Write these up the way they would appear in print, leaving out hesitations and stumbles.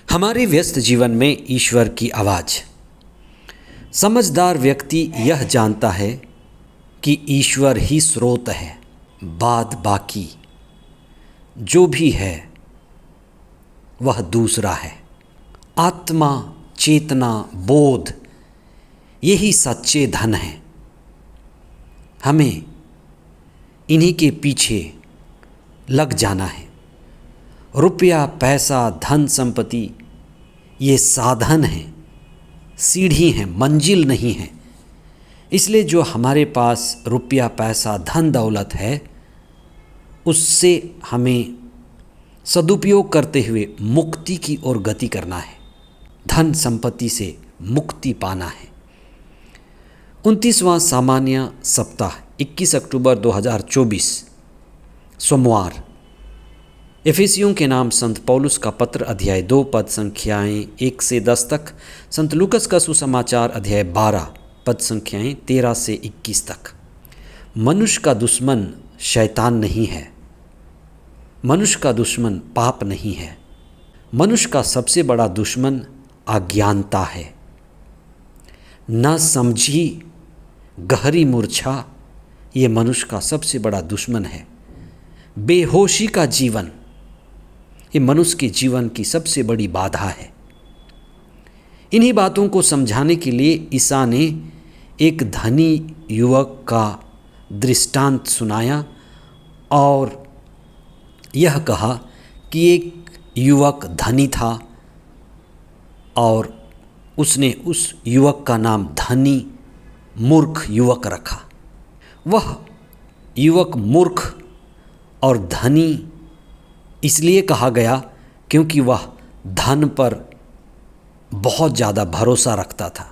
हमारे व्यस्त जीवन में ईश्वर की आवाज़। समझदार व्यक्ति यह जानता है कि ईश्वर ही स्रोत है, बाद बाकी जो भी है वह दूसरा है। आत्मा, चेतना, बोध यही सच्चे धन हैं। हमें इन्हीं के पीछे लग जाना है। रुपया, पैसा, धन संपत्ति ये साधन हैं, सीढ़ी हैं, मंजिल नहीं है। इसलिए जो हमारे पास रुपया, पैसा, धन दौलत है उससे हमें सदुपयोग करते हुए मुक्ति की ओर गति करना है, धन संपत्ति से मुक्ति पाना है। 29वां सामान्य सप्ताह 21 अक्टूबर 2024 सोमवार। एफेसियों के नाम संत पौलुस का पत्र अध्याय 2 पद संख्याएँ 1 से 10 तक, संत लूकस का सुसमाचार अध्याय 12 पद संख्याएँ 13 से 21 तक। मनुष्य का दुश्मन शैतान नहीं है, मनुष्य का दुश्मन पाप नहीं है। मनुष्य का सबसे बड़ा दुश्मन अज्ञानता है। न समझी गहरी मूर्छा ये मनुष्य का सबसे बड़ा दुश्मन है। बेहोशी का जीवन ये मनुष्य के जीवन की सबसे बड़ी बाधा है। इन्हीं बातों को समझाने के लिए ईसा ने एक धनी युवक का दृष्टांत सुनाया और यह कहा कि एक युवक धनी था और उसने उस युवक का नाम धनी मूर्ख युवक रखा। वह युवक मूर्ख और धनी इसलिए कहा गया क्योंकि वह धन पर बहुत ज़्यादा भरोसा रखता था।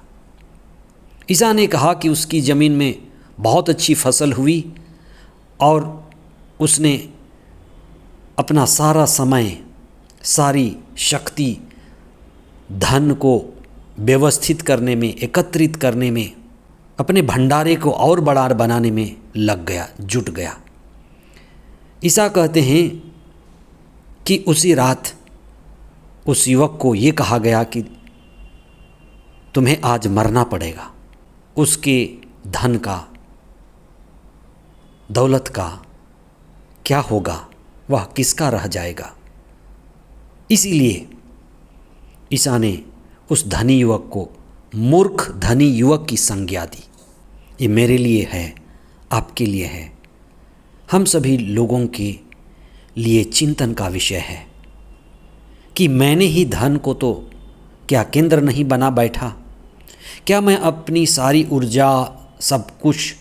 ईसा ने कहा कि उसकी ज़मीन में बहुत अच्छी फसल हुई और उसने अपना सारा समय, सारी शक्ति धन को व्यवस्थित करने में, एकत्रित करने में, अपने भंडारे को और बड़ा बनाने में लग गया, जुट गया। ईसा कहते हैं कि उसी रात उस युवक को ये कहा गया कि तुम्हें आज मरना पड़ेगा। उसके धन का, दौलत का क्या होगा, वह किसका रह जाएगा। इसीलिए ईसा ने उस धनी युवक को मूर्ख धनी युवक की संज्ञा दी। ये मेरे लिए है, आपके लिए है, हम सभी लोगों के लिए चिंतन का विषय है कि मैंने ही धन को तो क्या केंद्र नहीं बना बैठा। क्या मैं अपनी सारी ऊर्जा, सब कुछ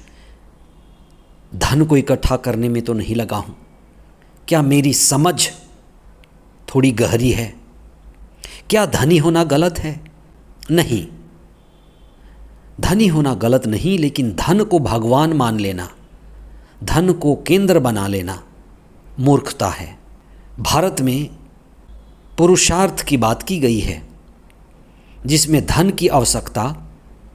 धन को इकट्ठा करने में तो नहीं लगा हूँ। क्या मेरी समझ थोड़ी गहरी है? क्या धनी होना गलत है? नहीं, धनी होना गलत नहीं, लेकिन धन को भगवान मान लेना, धन को केंद्र बना लेना मूर्खता है। भारत में पुरुषार्थ की बात की गई है जिसमें धन की आवश्यकता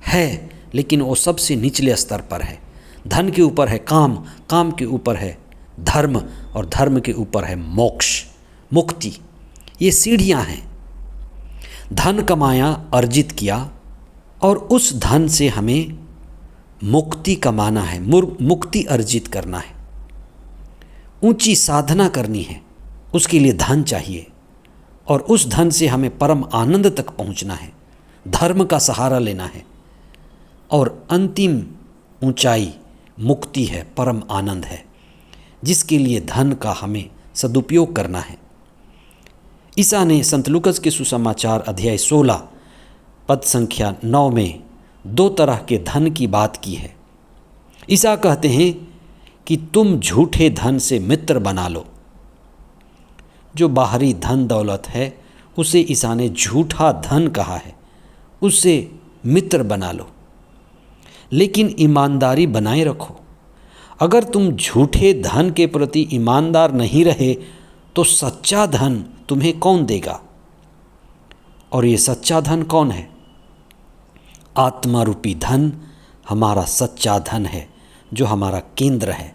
है, लेकिन वो सबसे निचले स्तर पर है। धन के ऊपर है काम, काम के ऊपर है धर्म और धर्म के ऊपर है मोक्ष, मुक्ति। ये सीढ़ियाँ हैं। धन कमाया, अर्जित किया और उस धन से हमें मुक्ति कमाना है, मुक्ति अर्जित करना है, ऊंची साधना करनी है। उसके लिए धन चाहिए और उस धन से हमें परम आनंद तक पहुंचना है, धर्म का सहारा लेना है और अंतिम ऊंचाई मुक्ति है, परम आनंद है, जिसके लिए धन का हमें सदुपयोग करना है। ईसा ने संत लूकस के सुसमाचार अध्याय 16 पद संख्या 9 में 2 तरह के धन की बात की है। ईसा कहते हैं कि तुम झूठे धन से मित्र बना लो। जो बाहरी धन दौलत है उसे ईसा ने झूठा धन कहा है, उससे मित्र बना लो, लेकिन ईमानदारी बनाए रखो। अगर तुम झूठे धन के प्रति ईमानदार नहीं रहे तो सच्चा धन तुम्हें कौन देगा? और ये सच्चा धन कौन है? आत्मा रूपी धन हमारा सच्चा धन है, जो हमारा केंद्र है,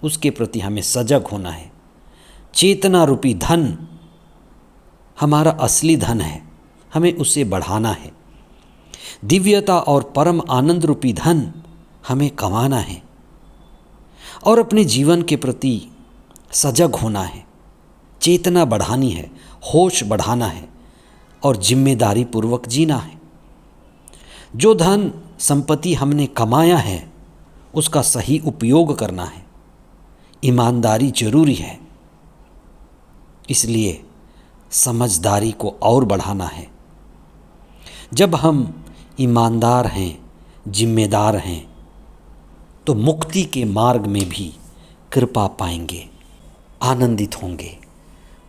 उसके प्रति हमें सजग होना है। चेतना रूपी धन हमारा असली धन है, हमें उसे बढ़ाना है। दिव्यता और परम आनंद रूपी धन हमें कमाना है और अपने जीवन के प्रति सजग होना है, चेतना बढ़ानी है, होश बढ़ाना है और जिम्मेदारी पूर्वक जीना है। जो धन संपत्ति हमने कमाया है उसका सही उपयोग करना है। ईमानदारी जरूरी है, इसलिए समझदारी को और बढ़ाना है। जब हम ईमानदार हैं, जिम्मेदार हैं, तो मुक्ति के मार्ग में भी कृपा पाएंगे, आनंदित होंगे।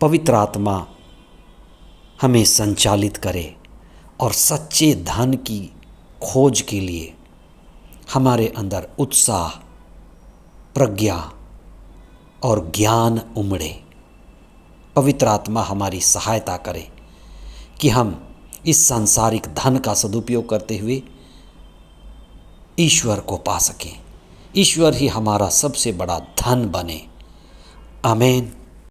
पवित्र आत्मा हमें संचालित करे और सच्चे धन की खोज के लिए हमारे अंदर उत्साह, प्रज्ञा और ज्ञान उमड़े। पवित्र आत्मा हमारी सहायता करे कि हम इस सांसारिक धन का सदुपयोग करते हुए ईश्वर को पा सकें। ईश्वर ही हमारा सबसे बड़ा धन बने। आमीन।